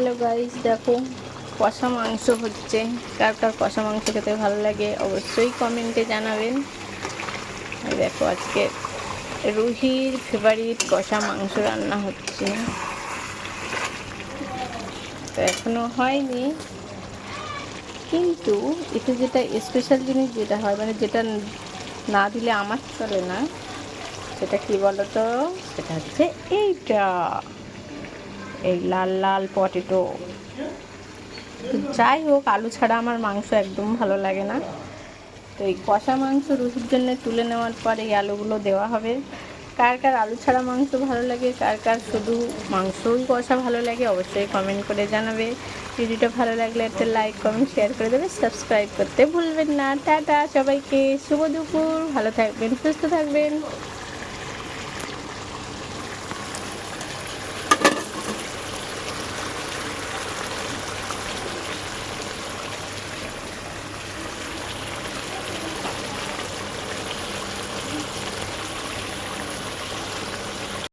Hello guys, দেখো কষা মাংস হচ্ছে। কার কার কষা মাংস খেতে ভালো লাগে অবশ্যই কমেন্টে জানাবেন। এই দেখো আজকে রুহির ফেভারিট কষা মাংস রান্না হচ্ছে। তো এখনো হয়নি, কিন্তু এতে যেটা স্পেশাল জিনিস যেটা হয়, মানে যেটা না দিলে আমার চলে না, সেটা কি বলো তো? সেটা হচ্ছে এইটা, এই লাল লাল পটেটো। তো যাই হোক, আলু ছাড়া আমার মাংস একদম ভালো লাগে না। তো এই কষা মাংস রুহির জন্য তুলে নেওয়ার পর এই আলুগুলো দেওয়া হবে। কার কার আলু ছাড়া মাংস ভালো লাগে, কার কার শুধু মাংসই কষা ভালো লাগে, অবশ্যই কমেন্ট করে জানাবে। ভিডিওটা ভালো লাগলে একটা লাইক কমেন্ট শেয়ার করে দেবে, সাবস্ক্রাইব করতে ভুলবেন না। টাটা সবাইকে, শুভ দুপুর, ভালো থাকবেন, সুস্থ থাকবেন।